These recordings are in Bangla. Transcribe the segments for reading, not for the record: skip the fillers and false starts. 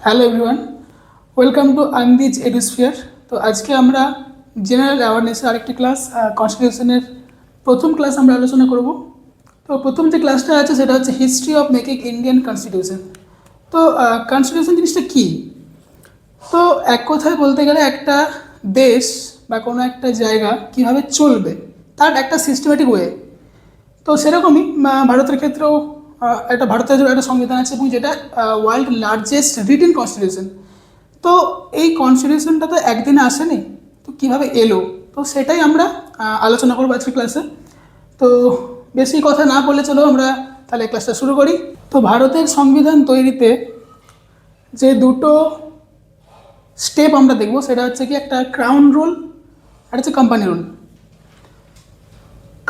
Hello everyone, welcome to Andes Edusphere. তো আজকে আমরা জেনারেল অ্যাওয়ারনেসের আরেকটি ক্লাস কনস্টিটিউশনের প্রথম ক্লাস আমরা আলোচনা করব। তো প্রথম যে ক্লাসটা আছে সেটা হচ্ছে history of making Indian constitution. তো কনস্টিটিউশন জিনিসটা কী? তো এক কথায় বলতে গেলে একটা দেশ বা কোনো একটা জায়গা কীভাবে চলবে তার একটা সিস্টেমেটিক ওয়ে। তো সেরকমই ভারতের ক্ষেত্রেও একটা ভারতের একটা সংবিধান আছে এবং যেটা ওয়ার্ল্ড লার্জেস্ট রিটেন কনস্টিটিউশন। তো এই কনস্টিটিউশনটা তো একদিনে আসেনি, তো কীভাবে এলো তো সেটাই আমরা আলোচনা করবো আজকের ক্লাসে। তো বেশি কথা না বলে চলো আমরা তাহলে ক্লাসটা শুরু করি। তো ভারতের সংবিধান তৈরিতে যে দুটো স্টেপ আমরা দেখব সেটা হচ্ছে কি একটা ক্রাউন রুল আর হচ্ছে কোম্পানি রুল।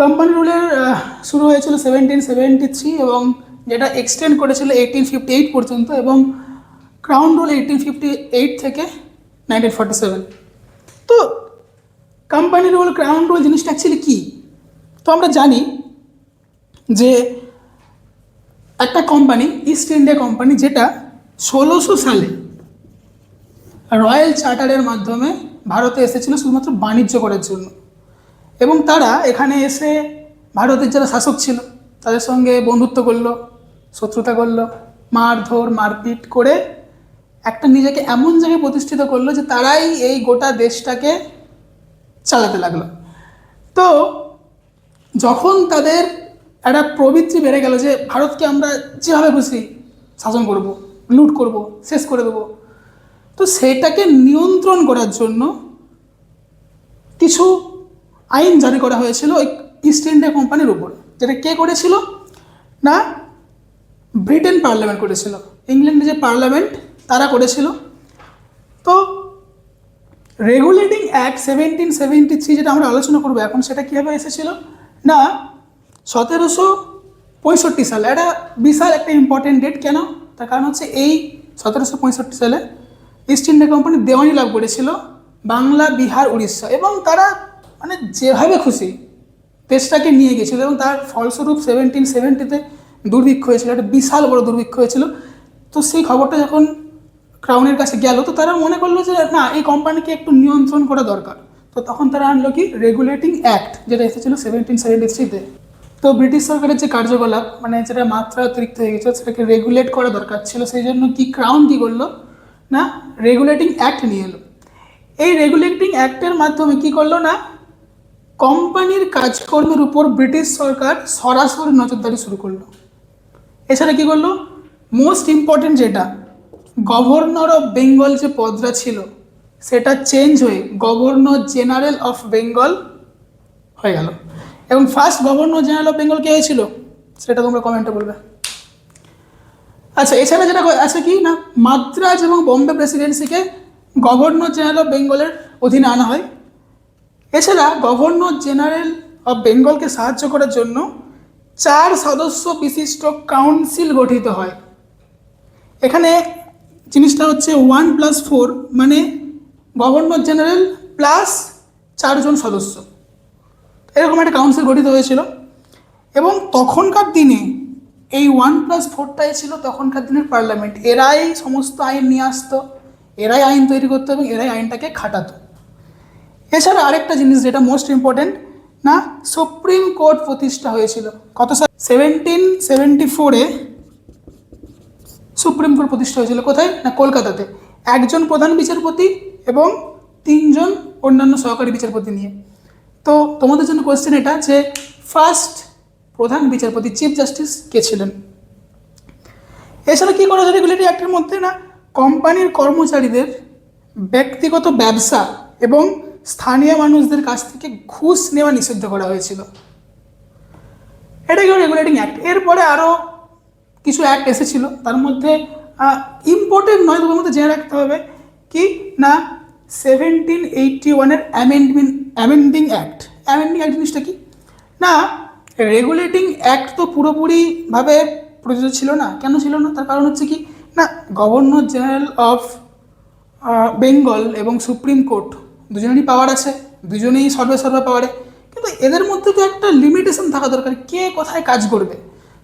কোম্পানি রুলের শুরু হয়েছিল 1773 এবং যেটা এক্সটেন্ড করেছিল 1858 পর্যন্ত, এবং ক্রাউন রুল 1858 থেকে 1947। তো কোম্পানি রুল ক্রাউন রুল জিনিসটা অ্যাকচুয়ালি কী? তো আমরা জানি যে একটা কোম্পানি ইস্ট ইন্ডিয়া কোম্পানি, যেটা 1600 সালে রয়্যাল চার্টারের মাধ্যমে ভারতে এসেছিল শুধুমাত্র বাণিজ্য করার জন্য, এবং তারা এখানে এসে ভারতের যারা শাসক ছিল তাদের সঙ্গে বন্ধুত্ব করলো, শত্রুতা করলো, মারধর মারপিট করে একটা নিজেকে এমন জায়গায় প্রতিষ্ঠিত করলো যে তারাই এই গোটা দেশটাকে চালাতে লাগলো। তো যখন তাদের একটা প্রবৃত্তি বেড়ে গেল যে ভারতকে আমরা যেভাবে খুশি শাসন করব, লুট করব, শেষ করে দেবো, তো সেটাকে নিয়ন্ত্রণ করার জন্য কিছু আইন জারি করা হয়েছিল ওই ইস্ট ইন্ডিয়া কোম্পানির উপর। যেটা কে করেছিল না, ব্রিটেন পার্লামেন্ট করেছিল, ইংল্যান্ডের যে পার্লামেন্ট তারা করেছিল। তো রেগুলেটিং অ্যাক্ট 1773 যেটা আমরা আলোচনা করবো এখন, সেটা কীভাবে এসেছিল না 1765 সালে। এটা বিশাল একটা ইম্পর্টেন্ট ডেট। কেন? তার কারণ হচ্ছে এই 1765 সালে ইস্ট ইন্ডিয়া কোম্পানি দেওয়ানি লাভ করেছিল বাংলা, বিহার, উড়িষ্যা, এবং তারা মানে যেভাবে খুশি দেশটাকে নিয়ে গেছিল, এবং তার ফলস্বরূপ 1770-তে দুর্ভিক্ষ হয়েছিল, একটা বিশাল বড় দুর্ভিক্ষ হয়েছিল। তো সেই খবরটা যখন ক্রাউনের কাছে গেল, তো তারা মনে করলো যে না, এই কোম্পানিকে একটু নিয়ন্ত্রণ করা দরকার। তো তখন তারা আনলো কি রেগুলেটিং অ্যাক্ট, যেটা এসেছিল 1773-তে। তো ব্রিটিশ সরকারের যে কার্যকলাপ মানে যেটা মাত্রা অতিরিক্ত হয়ে গেছে সেটাকে রেগুলেট করা দরকার ছিল, সেই জন্য কি ক্রাউন কী করলো না রেগুলেটিং অ্যাক্ট নিয়ে এলো। এই রেগুলেটিং অ্যাক্টের মাধ্যমে কি করলো না কোম্পানির কাজকর্মের উপর ব্রিটিশ সরকার সরাসরি নজরদারি শুরু করলো। এছাড়া কি করলো, মোস্ট ইম্পর্টেন্ট যেটা গভর্নর অফ বেঙ্গল যে পদটা ছিল সেটা চেঞ্জ হয়ে গভর্নর জেনারেল অফ বেঙ্গল হয়ে গেল। এবং first governor general of Bengal কে হয়েছিল সেটা তোমরা কমেন্টে বলবে। আচ্ছা, এছাড়া যেটা আছে কি না মাদ্রাজ এবং বোম্বে প্রেসিডেন্সিকে গভর্নর জেনারেল অফ বেঙ্গলের অধীনে আনা হয়। এছাড়া গভর্নর জেনারেল অফ বেঙ্গলকে সাহায্য করার জন্য 4 সদস্য বিশিষ্ট কাউন্সিল গঠিত হয়। এখানে জিনিসটা হচ্ছে 1+4 মানে গভর্নর জেনারেল প্লাস 4 জন সদস্য, এরকম একটা কাউন্সিল গঠিত হয়েছিল। এবং তখনকার দিনে এই 1+4টাই ছিল তখনকার দিনের পার্লামেন্ট। এরাই সমস্ত আইন নিয়ে আসতো, এরাই আইন তৈরি করতো এবং এরাই আইনটাকে খাটাতো। এছাড়া আরেকটা জিনিস যেটা মোস্ট ইম্পর্টেন্ট না সুপ্রিম কোর্ট প্রতিষ্ঠা হয়েছিল কত সাল 1774-এ সুপ্রিম কোর্ট প্রতিষ্ঠা হয়েছিল। কোথায় না কলকাতাতে, একজন প্রধান বিচারপতি এবং 3 জন অন্যান্য সহকারী বিচারপতি নিয়ে। তো তোমাদের জন্য কোয়েশ্চেন এটা যে ফার্স্ট প্রধান বিচারপতি চিফ জাস্টিস কে ছিলেন। এছাড়া কী করা যায় রেগুলেটরি অ্যাক্টের মধ্যে না কোম্পানির কর্মচারীদের ব্যক্তিগত ব্যবসা এবং স্থানীয় মানুষদের কাছ থেকে ঘুষ নেওয়া নিষিদ্ধ করা হয়েছিল। এটাই হলো রেগুলেটিং অ্যাক্ট। এরপরে আরও কিছু অ্যাক্ট এসেছিল, তার মধ্যে ইম্পর্টেন্ট নয়, তোমার মধ্যে জেনে রাখতে হবে কি না 1781-এর অ্যামেন্ডিং অ্যাক্ট। অ্যামেন্ডিং অ্যাক্ট জিনিসটা কি না রেগুলেটিং অ্যাক্ট তো পুরোপুরিভাবে প্রযোজ্য ছিল না। কেন ছিল না? তার কারণ হচ্ছে কি না গভর্নর জেনারেল অফ বেঙ্গল এবং সুপ্রিম কোর্ট দুজনেরই পাওয়ার আছে, দুজনেই সর্বে পাওয়ারে, কিন্তু এদের মধ্যে তো একটা লিমিটেশন থাকা দরকার, কে কোথায় কাজ করবে।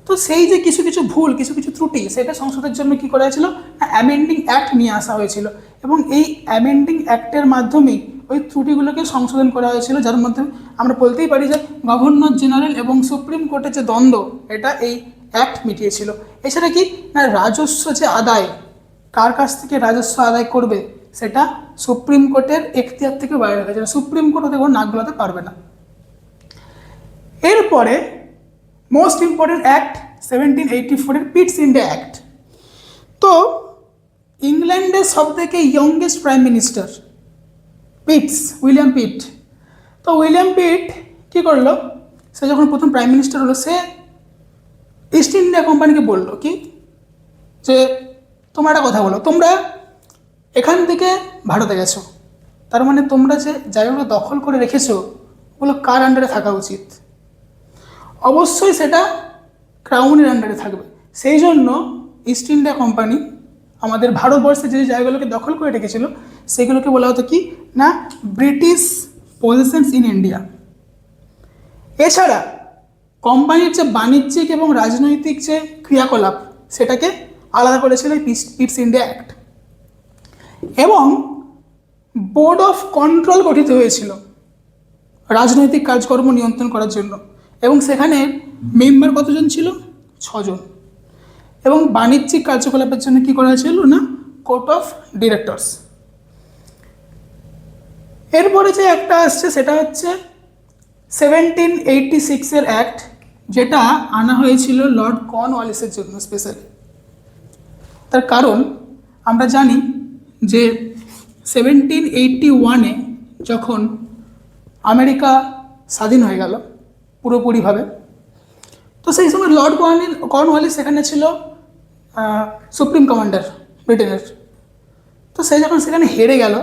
তো সেই যে কিছু কিছু ভুল, কিছু কিছু ত্রুটি, সেটা সংশোধনের জন্য কী করা হয়েছিল, অ্যামেন্ডিং অ্যাক্ট নিয়ে আসা হয়েছিল, এবং এই অ্যামেন্ডিং অ্যাক্টের মাধ্যমেই ওই ত্রুটিগুলোকে সংশোধন করা হয়েছিল, যার মাধ্যমে আমরা বলতেই পারি যে গভর্নর জেনারেল এবং সুপ্রিম কোর্টের যে দ্বন্দ্ব, এটা এই অ্যাক্ট মিটিয়েছিল। এছাড়া কি না, রাজস্ব যে আদায়, কার কাছ থেকে রাজস্ব আদায় করবে, সেটা সুপ্রিম কোর্টের এখতিয়ার থেকে বাইরে রাখা যায়, সুপ্রিম কোর্ট ওদের কোনো নাক গলাতে পারবে না। এরপরে most important act 1784 পিটস India act. তো ইংল্যান্ডের সবথেকে ইয়ংগেস্ট প্রাইম মিনিস্টার উইলিয়াম পিট। তো উইলিয়াম পিট কী করলো, সে যখন প্রথম প্রাইম মিনিস্টার হলো, সে ইস্ট ইন্ডিয়া কোম্পানিকে বললো কি, যে তোমরা একটা কথা বলো, তোমরা এখান থেকে ভারতে গেছো, তার মানে তোমরা যে জায়গাগুলো দখল করে রেখেছো ওগুলো কার আন্ডারে থাকা উচিত? অবশ্যই সেটা ক্রাউনের আন্ডারে থাকবে। সেই জন্য ইস্ট ইন্ডিয়া কোম্পানি আমাদের ভারতবর্ষে যে জায়গাগুলোকে দখল করে রেখেছিল সেগুলোকে বলা হতো কি না, ব্রিটিশ পজিশনস ইন ইন্ডিয়া। এছাড়া কোম্পানির যে বাণিজ্যিক এবং রাজনৈতিক যে ক্রিয়াকলাপ, সেটাকে আলাদা করেছিল এই পিটস ইন্ডিয়া অ্যাক্ট। এবং বোর্ড অফ কন্ট্রোল গঠিত হয়েছিল রাজনৈতিক কাজকর্ম নিয়ন্ত্রণ করার জন্য, এবং সেখানে মেম্বার কতজন ছিল? 6 জন। এবং বাণিজ্যিক কার্যকলাপের জন্য কী করা হয়েছিল না, কোর্ট অফ ডিরেক্টরস। এরপরে যে একটা আসছে সেটা হচ্ছে 1786 অ্যাক্ট, যেটা আনা হয়েছিল লর্ড কর্নওয়ালিসের জন্য স্পেশালি। তার কারণ আমরা জানি যে 1781 যখন আমেরিকা স্বাধীন হয়ে গেল পুরোপুরিভাবে, তো সেই সময় লর্ড কর্নওয়ালিস সেখানে ছিল সুপ্রিম কমান্ডার ব্রিটেনের। তো সে যখন সেখানে হেরে গেল,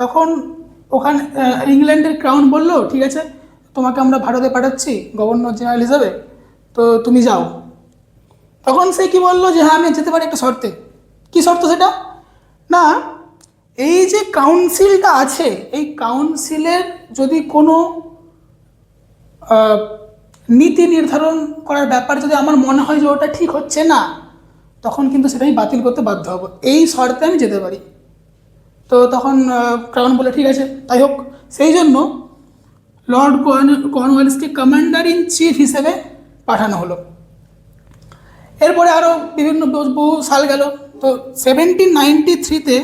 তখন ওখানে ইংল্যান্ডের ক্রাউন বলল, ঠিক আছে তোমাকে আমরা ভারতে পাঠাচ্ছি গভর্নর জেনারেল হিসাবে, তো তুমি যাও। তখন সে কি বললো যে হ্যাঁ আমি যেতে পারি একটা শর্তে। কি শর্ত সেটা? না, এই যে কাউন্সিলটা আছে, এই কাউন্সিলের যদি কোনো নীতি নির্ধারণ করার ব্যাপার যদি আমার মনে হয় যে ওটা ঠিক হচ্ছে না, তখন কিন্তু সেটাই বাতিল করতে বাধ্য হব, এই শর্তে আমি যেতে পারি। তো তখন ক্রাউন বলে ঠিক আছে তাই হোক। সেই জন্য লর্ড কর্নওয়ালিসকে কমান্ডার ইন চিফ হিসেবে পাঠানো হলো। এরপরে আরও বিভিন্ন বহু সাল গেল। তো 1793-তে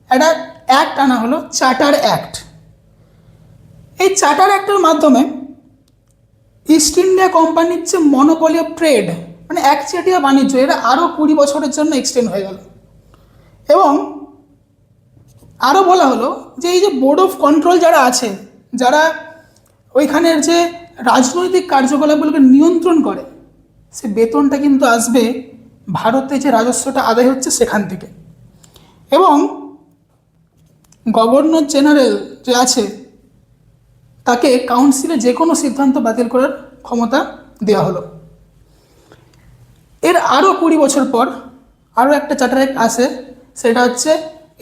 একটা অ্যাক্ট আনা হলো, চার্টার অ্যাক্ট। এই চার্টার অ্যাক্টের মাধ্যমে ইস্ট ইন্ডিয়া কোম্পানির যে মনোপলি অফ ট্রেড, মানে একচেটিয়া বাণিজ্য, এটা আরও 20 বছরের জন্য এক্সটেন্ড হয়ে গেল। এবং আরও বলা হলো যে এই যে বোর্ড অফ কন্ট্রোল যারা আছে, যারা ওইখানের যে রাজনৈতিক কার্যকলাপগুলোকে নিয়ন্ত্রণ করে, সে বেতনটা কিন্তু আসবে ভারতে যে রাজস্বটা আদায় হচ্ছে সেখান থেকে। এবং গভর্নর জেনারেল যে আছে তাকে কাউন্সিলে যে কোনো সিদ্ধান্ত বাতিল করার ক্ষমতা দেওয়া হলো। এর আরও 20 বছর পর আরও একটা চার্টার অ্যাক্ট আসে, সেটা হচ্ছে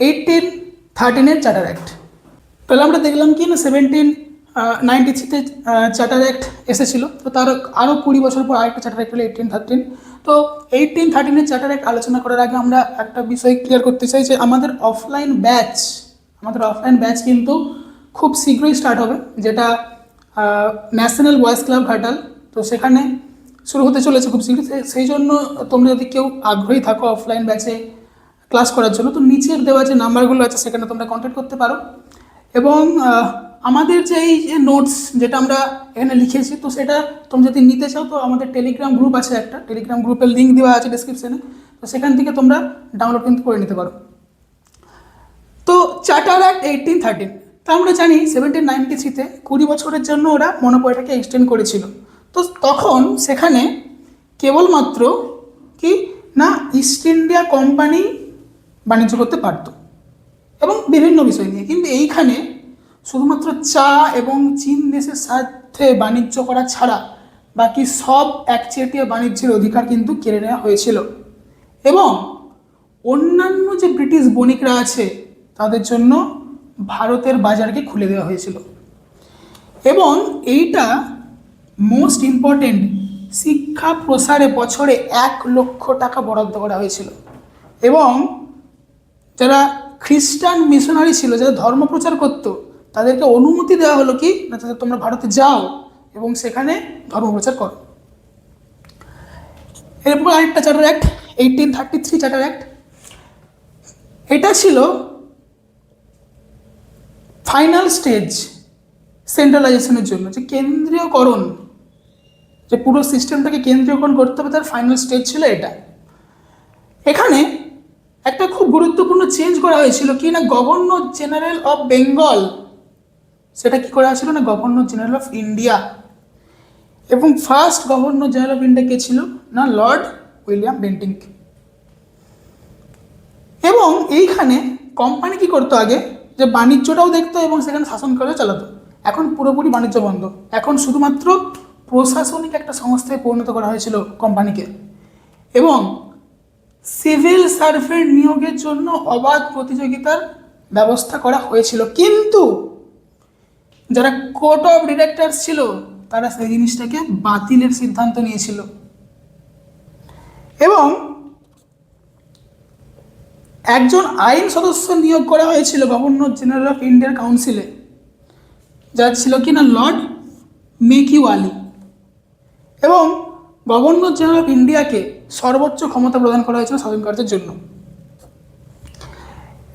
1813-এর চার্টার অ্যাক্ট। তাহলে আমরা দেখলাম কি না 1793-তে চার্টার অ্যাক্ট এসেছিলো। তো তার আরও 20 বছর পর আরেকটা চার্টার অ্যাক্ট হলো 1813। তো 1813-এর চার্টার অ্যাক্ট আলোচনা করার আগে আমরা একটা বিষয় ক্লিয়ার করতে চাই যে আমাদের অফলাইন ব্যাচ কিন্তু খুব শীঘ্রই স্টার্ট হবে, যেটা ন্যাশনাল বয়েজ ক্লাব ঘাটাল। তো সেখানে শুরু হতে চলেছে খুব শীঘ্রই। সেই জন্য তোমরা যদি কেউ আগ্রহী থাকো অফলাইন ব্যাচে ক্লাস করার জন্য, তো নিচের দেওয়া যে নাম্বারগুলো আছে সেখানে তোমরা কন্ট্যাক্ট করতে পারো। এবং আমাদের যে এই যে নোটস যেটা আমরা এখানে লিখেছি, তো সেটা তোমরা যদি নিতে চাও তো আমাদের টেলিগ্রাম গ্রুপ আছে, একটা টেলিগ্রাম গ্রুপের লিঙ্ক দেওয়া আছে ডিসক্রিপশানে, তো সেখান থেকে তোমরা ডাউনলোড কিন্তু করে নিতে পারো। তো চার্টার অ্যাক্ট 1813, তা আমরা জানি 1793-তে 20 বছরের জন্য ওরা মনোপলিটাকে এক্সটেন্ড করেছিল। তো তখন সেখানে কেবলমাত্র কি না ইস্ট ইন্ডিয়া কোম্পানি বাণিজ্য করতে পারত এবং বিভিন্ন বিষয় নিয়ে, কিন্তু এইখানে শুধুমাত্র চা এবং চীন দেশের সাথে বাণিজ্য করা ছাড়া বাকি সব একচেটিয়া বাণিজ্যের অধিকার কিন্তু কেড়ে নেওয়া হয়েছিল। এবং অন্যান্য যে ব্রিটিশ বণিকরা আছে তাদের জন্য ভারতের বাজারকে খুলে দেওয়া হয়েছিল। এবং এইটা মোস্ট ইম্পর্টেন্ট, শিক্ষা প্রসারে বছরে 1,00,000 টাকা বরাদ্দ করা হয়েছিল। এবং যারা খ্রিস্টান মিশনারি ছিল, যারা ধর্ম প্রচার করত, তাদেরকে অনুমতি দেওয়া হলো কি না, তোমরা ভারতে যাও এবং সেখানে ধর্ম প্রচার করো। এরপর আরেকটা চার্টার অ্যাক্ট, 1833 চার্টার অ্যাক্ট। এটা ছিল ফাইনাল স্টেজ সেন্ট্রালাইজেশনের জন্য, যে কেন্দ্রীয়করণ, যে পুরো সিস্টেমটাকে কেন্দ্রীয়করণ করতে হবে, তার ফাইনাল স্টেজ ছিল এটা। এখানে একটা খুব গুরুত্বপূর্ণ চেঞ্জ করা হয়েছিল কি না, গভর্নর জেনারেল অফ বেঙ্গল, সেটা কি করা হয়েছিল না গভর্নর জেনারেল অফ ইন্ডিয়া। এবং first governor general of India কে ছিল না লর্ড উইলিয়াম বেন্টিঙ্ক। এবং এইখানে কোম্পানি কি করতো আগে, যে বাণিজ্যটাও দেখতো এবং সেখানে শাসন করে চালাতো। এখন পুরোপুরি বাণিজ্য বন্ধ, এখন শুধুমাত্র প্রশাসনিক একটা সংস্থায় পরিণত করা হয়েছিল কোম্পানিকে। এবং সিভিল সার্ভেন্ট নিয়োগের জন্য অবাধ প্রতিযোগিতার ব্যবস্থা করা হয়েছিল, কিন্তু যারা কোর্ট অফ ডিরেক্টরস ছিল তারা সেই জিনিসটাকে বাতিলের সিদ্ধান্ত নিয়েছিল। এবং একজন আইন সদস্য নিয়োগ করা হয়েছিল গভর্নর জেনারেল অফ ইন্ডিয়ার কাউন্সিলে, যার ছিল কি না লর্ড মেকিওয়ালি। এবং গভর্নর জেনারেল অফ ইন্ডিয়াকে সর্বোচ্চ ক্ষমতা প্রদান করা হয়েছিল শাসন কার্যের জন্য।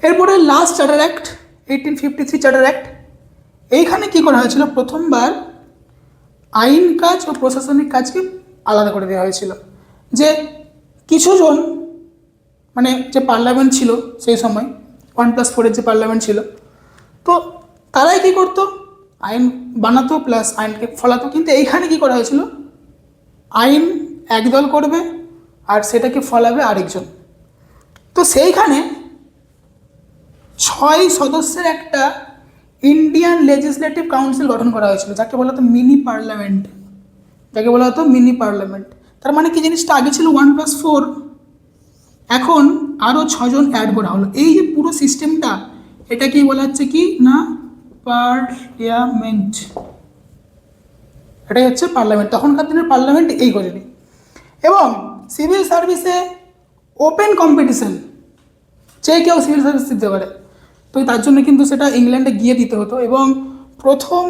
এরপরে last charter act, 1853 charter act. এইখানে কি করা হয়েছিল, প্রথমবার আইন কাজ ও প্রশাসনিক কাজকে আলাদা করে দেওয়া হয়েছিল। যে কিছুজন মানে যে পার্লামেন্ট ছিল সেই সময় 1+4 যে পার্লামেন্ট ছিল, তো তারাই কি করতো, আইন বানাতো প্লাস আইনকে ফলাতো। কিন্তু এইখানে কি করা হয়েছিল, আইন একদল করবে আর সেটাকে ফলাবে আরেকজন। তো সেইখানে 6 সদস্যের একটা ইন্ডিয়ান লেজিসলেটিভ কাউন্সিল গঠন করা হয়েছিল, যাকে বলা হতো মিনি পার্লামেন্ট, যাকে বলা হতো মিনি পার্লামেন্ট। তার মানে কি, জিনিসটা আগে ছিল 1+4, এখন আরও 6 জন অ্যাড করা হলো। এই যে পুরো সিস্টেমটা, এটাকেই বলা হচ্ছে কি না পার্লামেন্ট, এটাই হচ্ছে পার্লামেন্ট। তখনকার দিনের পার্লামেন্ট এই করেনি। এবং সিভিল সার্ভিসে ওপেন কম্পিটিশন, যে কেউ সিভিল সার্ভিস দিতে পারে, তো তার জন্য কিন্তু সেটা ইংল্যান্ডে গিয়ে দিতে হতো। এবং প্রথম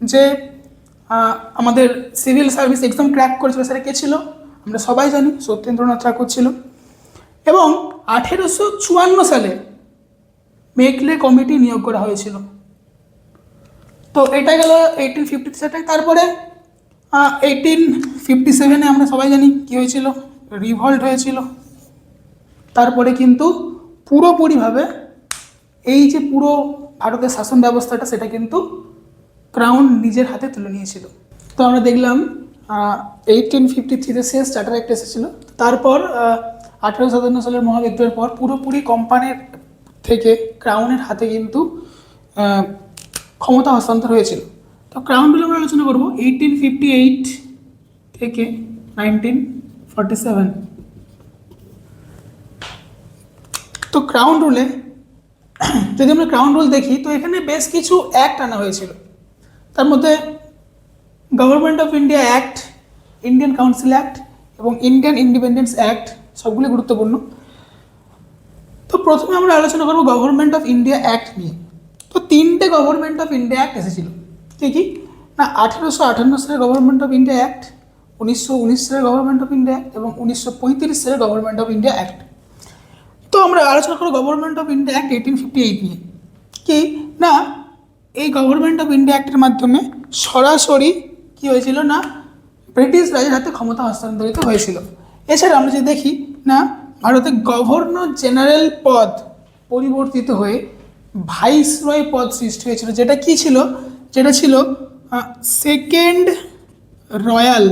যে আমাদের সিভিল সার্ভিস এক্সাম ক্র্যাক করেছিল সেটা কে ছিল আমরা সবাই জানি, সত্যেন্দ্রনাথ ঠাকুর ছিল। এবং 1854 সালে মেকলে কমিটি নিয়োগ করা হয়েছিল। তো এটা গেল 1857। তারপরে 1857 আমরা সবাই জানি কি হয়েছিল, রিভল্ট হয়েছিল। তারপরে কিন্তু পুরোপুরিভাবে এই যে পুরো ভারতের শাসন ব্যবস্থাটা, সেটা কিন্তু ক্রাউন নিজের হাতে তুলে নিয়েছিল। তো আমরা দেখলাম 1853 শেষ চার্টার অ্যাক্ট এসেছিল। তারপর 1857 সালের মহাবিদ্রোহের পর পুরোপুরি কোম্পানির থেকে ক্রাউনের হাতে কিন্তু ক্ষমতা হস্তান্তর হয়েছিল। তো ক্রাউন রুল আমরা আলোচনা করবো 1858 থেকে 1947। তো ক্রাউন রুলে যদি আমরা ক্রাউন রুল দেখি, তো এখানে বেশ কিছু অ্যাক্ট আনা হয়েছিল। তার মধ্যে government of India act, Indian council act এবং ইন্ডিয়ান ইন্ডিপেন্ডেন্স অ্যাক্ট সবগুলি গুরুত্বপূর্ণ। তো প্রথমে আমরা আলোচনা করবো গভর্নমেন্ট অফ ইন্ডিয়া অ্যাক্ট নিয়ে। তো 3টে গভর্নমেন্ট অফ ইন্ডিয়া অ্যাক্ট এসেছিল, কি কি না 1858 সালের গভর্নমেন্ট অফ ইন্ডিয়া অ্যাক্ট, 1919 সালের গভর্নমেন্ট অফ ইন্ডিয়া এবং 1935 সালের গভর্নমেন্ট অফ ইন্ডিয়া অ্যাক্ট। তো আমরা আলোচনা করবো গভর্নমেন্ট অফ ইন্ডিয়া অ্যাক্ট 1858 নিয়ে। কি না এই গভর্নমেন্ট অফ ইন্ডিয়া অ্যাক্টের মাধ্যমে সরাসরি কি হয়েছিল না ব্রিটিশ রাজের হাতে ক্ষমতা হস্তান্তরিত হয়েছিল। এছাড়া আমরা যদি দেখি না ভারতের গভর্নর জেনারেল পদ পরিবর্তিত হয়ে ভাইসরয় পদ সৃষ্টি হয়েছিল, যেটা কি ছিল, যেটা ছিল সেকেন্ড রয়্যাল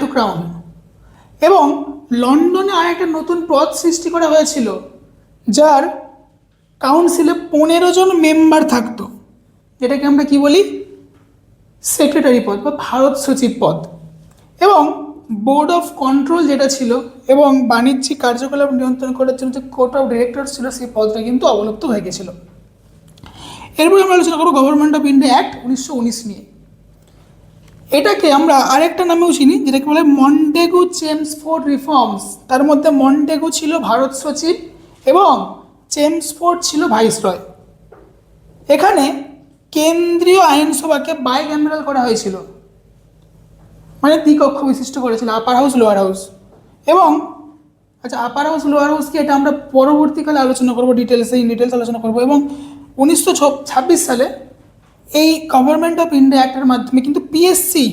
টু ক্রাউন। এবং লন্ডনে আরেকটা নতুন পদ সৃষ্টি করা হয়েছিল, যার কাউন্সিলে 15 জন মেম্বার থাকতো, যেটাকে আমরা কি বলি সেক্রেটারি পদ বা ভারত সচিব পদ। এবং বোর্ড অফ কন্ট্রোল যেটা ছিল এবং বাণিজ্যিক কার্যকলাপ নিয়ন্ত্রণ করার জন্য যে কোর্ট অফ ডিরেক্টর ছিল, সেই পদটা কিন্তু অবলুপ্ত হয়ে গেছিল। এরপরে আমরা আলোচনা করবো গভর্নমেন্ট অফ ইন্ডিয়া অ্যাক্ট 1919 নিয়ে। এটাকে আমরা আরেকটা নামেও চিনি, যেটাকে বলে মন্টেগু চেমসফোর্ড রিফর্মস। তার মধ্যে মন্টেগু ছিল ভারত সচিব এবং চেমসফোর্ড ছিল ভাইসরয়। এখানে কেন্দ্রীয় আইনসভাকে বাইক্যামেরাল করা হয়েছিল, মানে দ্বিকক্ষ বিশিষ্ট করেছিল, আপার হাউস লোয়ার হাউস। এবং আচ্ছা, আপার হাউস লোয়ার হাউস কি, এটা আমরা পরবর্তীকালে আলোচনা করবো, ইন ডিটেলস আলোচনা করবো। এবং 1926 সালে এই গভর্নমেন্ট অফ ইন্ডিয়া অ্যাক্টের মাধ্যমে কিন্তু পিএসসি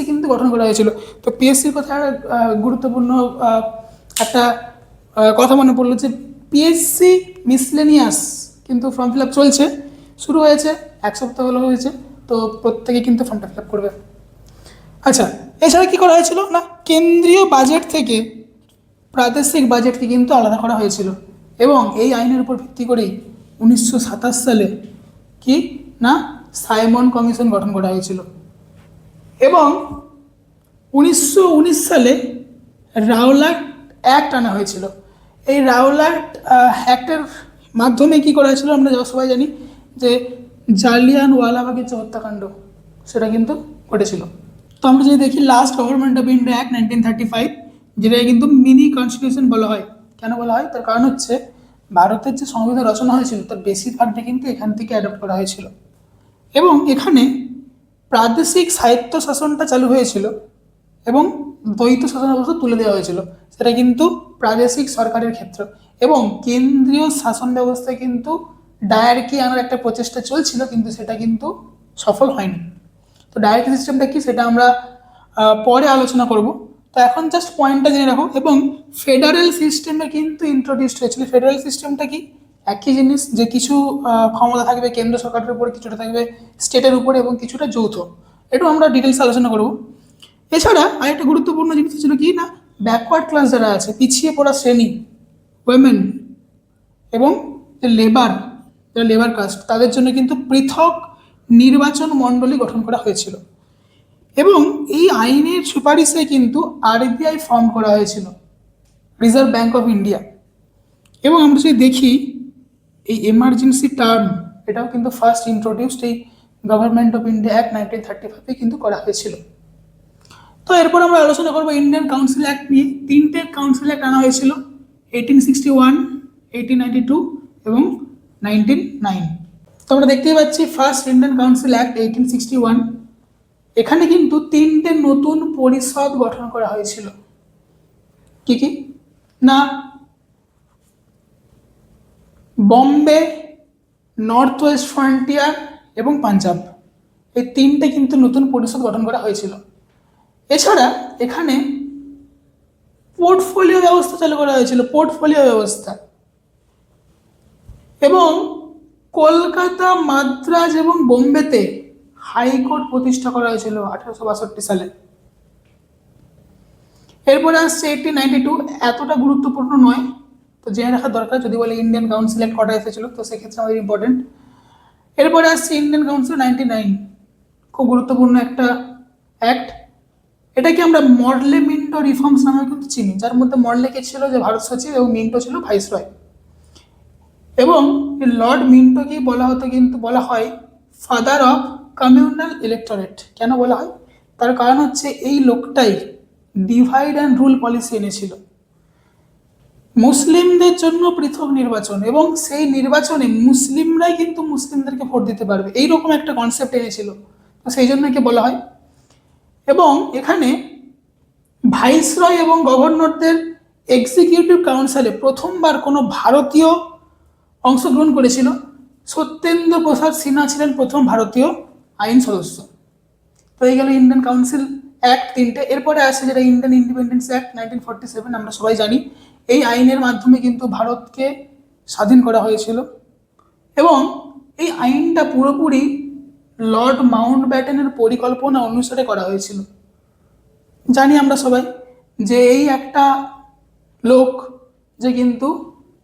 কিন্তু গঠন করা হয়েছিল। তো পিএসসির কথা গুরুত্বপূর্ণ একটা কথা মনে পড়লো, যে পিএসসি মিসলেনিয়াস কিন্তু ফর্ম ফিল আপ চলছে, শুরু হয়েছে, 1 সপ্তাহ হলো হয়েছে। তো প্রত্যেকে কিন্তু ফর্মটা ফিল আপ করবে। আচ্ছা, এছাড়া কী করা হয়েছিল না, কেন্দ্রীয় বাজেট থেকে প্রাদেশিক বাজেটকে কিন্তু আলাদা করা হয়েছিল। এবং এই আইনের উপর ভিত্তি করেই 1927 সালে কি না সাইমন কমিশন গঠন করা হয়েছিল। এবং 1919 সালে রাওলাট অ্যাক্ট আনা হয়েছিল। এই রাওলাট অ্যাক্টের মাধ্যমে কি করা হয়েছিল আমরা সবাই জানি, যে জালিয়ানওয়ালাবাগের যে হত্যাকাণ্ড সেটা কিন্তু ঘটেছিল। তো আমরা যদি দেখি last government of India act 1935, যেটাকে কিন্তু মিনি কনস্টিটিউশন বলা হয়। কেন বলা হয়? তার কারণ হচ্ছে ভারতের যে সংবিধান রচনা হয়েছিল তার বেশিরভাগটা কিন্তু এখান থেকে অ্যাডপ্ট করা হয়েছিল। এবং এখানে প্রাদেশিক স্বায়ত্ত শাসনটা চালু হয়েছিল এবং দ্বৈত শাসন ব্যবস্থা তুলে দেওয়া হয়েছিল, সেটা কিন্তু প্রাদেশিক সরকারের ক্ষেত্রে। এবং কেন্দ্রীয় শাসন ব্যবস্থায় কিন্তু ডায়ার্কি আনার একটা প্রচেষ্টা চলছিল, কিন্তু সেটা কিন্তু সফল হয়নি। তো ডায়ার্কি সিস্টেমটা কি সেটা আমরা পরে আলোচনা করব। তো এখন জাস্ট পয়েন্টটা জেনে রাখো। এবং ফেডারেল সিস্টেমে কিন্তু ইন্ট্রোডিউসড হয়েছিল। ফেডারেল সিস্টেমটা কি? একই জিনিস, যে কিছু ক্ষমতা থাকবে কেন্দ্র সরকারের উপরে, কিছুটা থাকবে স্টেটের উপরে এবং কিছুটা যৌথ। একটু আমরা ডিটেলস আলোচনা করব। এছাড়া আরেকটা গুরুত্বপূর্ণ জিনিস ছিল কি না, ব্যাকওয়ার্ড ক্লাস যারা আছে, পিছিয়ে পড়া শ্রেণী, উইমেন এবং যারা লেবার কাস্ট, তাদের জন্য কিন্তু পৃথক নির্বাচন মণ্ডলী গঠন করা হয়েছিল। এবং এই আইনের সুপারিশে কিন্তু আরবিআই ফর্ম করা হয়েছিল, রিজার্ভ ব্যাঙ্ক অফ ইন্ডিয়া। এবং আমরা যদি দেখি এই এমার্জেন্সি টার্ম, এটাও কিন্তু ফার্স্ট ইন্ট্রোডিউসড এই গভর্নমেন্ট অফ ইন্ডিয়া অ্যাক্ট 1935 কিন্তু করা হয়েছিল। তো এরপর আমরা আলোচনা করবো ইন্ডিয়ান কাউন্সিল অ্যাক্ট নিয়ে। 3টে কাউন্সিল অ্যাক্ট আনা হয়েছিল, 1861, 1892 এবং 1909। তো আমরা দেখতেই পাচ্ছি ফার্স্ট ইন্ডিয়ান কাউন্সিল অ্যাক্ট 1861, এখানে কিন্তু 3টে নতুন পরিষদ গঠন করা হয়েছিল। কি কি না, বম্বে, নর্থ ওয়েস্ট ফ্রন্টিয়ার এবং পাঞ্জাব, এই 3টে কিন্তু নতুন পরিষদ গঠন করা হয়েছিল। এছাড়া এখানে পোর্টফোলিও ব্যবস্থা চালু করা হয়েছিল, পোর্টফোলিও ব্যবস্থা। এবং কলকাতা, মাদ্রাজ এবং বোম্বেতে হাইকোর্ট প্রতিষ্ঠা করা হয়েছিল 1862 সালে। এরপরে আসছে 1892, এতটা গুরুত্বপূর্ণ নয়, তো জেনে রাখা দরকার। যদি বলে ইন্ডিয়ান কাউন্সিল অ্যাক্ট কটা এসেছিল, তো সেক্ষেত্রে আমাদের ইম্পর্টেন্ট। এরপরে আসছে ইন্ডিয়ান কাউন্সিল 99, খুব গুরুত্বপূর্ণ একটা অ্যাক্ট। এটাকে আমরা মর্লে মিন্টো রিফর্মস নামে কিন্তু চিনি, যার মধ্যে মর্লে কে ছিল যে ভারত সচিব এবং মিন্টো ছিল ভাইসরয়। এবং লর্ড মিন্টোকে বলা হতো, কিন্তু বলা হয় ফাদার অফ কমিউনাল ইলেক্টোরেট। কেন বলা হয়? তার কারণ হচ্ছে এই লোকটাই ডিভাইড অ্যান্ড রুল পলিসি এনেছিল, মুসলিমদের জন্য পৃথক নির্বাচন, এবং সেই নির্বাচনে মুসলিমরাই কিন্তু মুসলিমদেরকে ভোট দিতে পারবে, এইরকম একটা কনসেপ্ট এনেছিল। তো সেই জন্য একে বলা হয়। এবং এখানে ভাইসরয় এবং গভর্নরদের এক্সিকিউটিভ কাউন্সিলে প্রথমবার কোনো ভারতীয় অংশগ্রহণ করেছিল। সত্যেন্দ্র প্রসাদ সিনহা ছিলেন প্রথম ভারতীয় আইন সদস্য। তো এই গেল ইন্ডিয়ান কাউন্সিল অ্যাক্ট 3টে। এরপরে আসে যেটা ইন্ডিয়ান ইন্ডিপেন্ডেন্স অ্যাক্ট 1947, আমরা সবাই জানি এই আইনের মাধ্যমে কিন্তু ভারতকে স্বাধীন করা হয়েছিল। এবং এই আইনটা পুরোপুরি লর্ড মাউন্টব্যাটেনের পরিকল্পনা অনুসারে করা হয়েছিল। জানি আমরা সবাই যে এই একটা লোক যে কিন্তু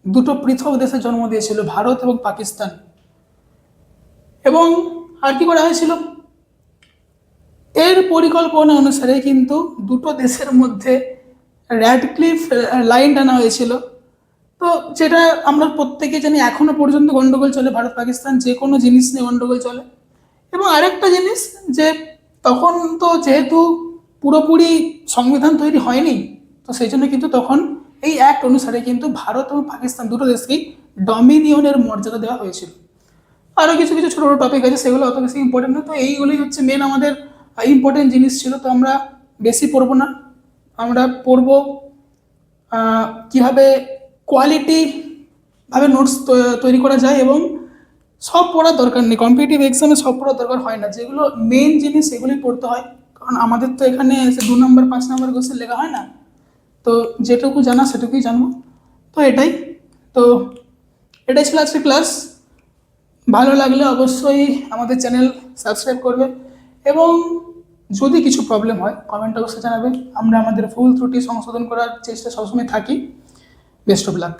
দুটো পৃথক দেশে জন্ম দিয়েছিল, ভারত এবং পাকিস্তান। এবং আর কি করা হয়েছিল, এর পরিকল্পনা অনুসারে কিন্তু দুটো দেশের মধ্যে র্যাডক্লিফ লাইন টানা হয়েছিল। তো যেটা আমরা প্রত্যেকে জানি এখনো পর্যন্ত গন্ডগোল চলে, ভারত পাকিস্তান যে কোনো জিনিস নিয়ে গন্ডগোল চলে। এবং আরেকটা জিনিস যে তখন তো যেহেতু পুরোপুরি সংবিধান তৈরি হয়নি, তো সেই জন্য কিন্তু তখন এই অ্যাক্ট অনুসারে কিন্তু ভারত এবং পাকিস্তান দুটো দেশকেই ডমিনিয়নের মর্যাদা দেওয়া হয়েছিল। আরও কিছু কিছু ছোটো ছোটো টপিক আছে, সেগুলো অত বেশি ইম্পর্টেন্ট না। তো এইগুলোই হচ্ছে মেন আমাদের ইম্পর্টেন্ট জিনিস ছিল। তো আমরা বেশি পড়বো না, আমরা পড়বো কীভাবে কোয়ালিটি ভাবে নোটস তৈরি করা যায়, এবং সব পড়ার দরকার নেই, কম্পিটিটিভ এক্সামে সব পড়ার দরকার হয় না, যেগুলো মেন জিনিস সেগুলোই পড়তে হয়। কারণ আমাদের তো এখানে এসে 2 নম্বর 5 নম্বর কোশ্চেন লেখা হয় না, তো যেটুকু জানা সেটুকুই জানবো। তো তো এটাই ছিল আজকে ক্লাস। ভালো লাগলে অবশ্যই আমাদের চ্যানেল সাবস্ক্রাইব করবে, এবং যদি কিছু প্রবলেম হয় কমেন্ট অবশ্যই জানাবে। আমরা আমাদের ভুল ত্রুটি সংশোধন করার চেষ্টা সবসময় থাকি। Best of luck.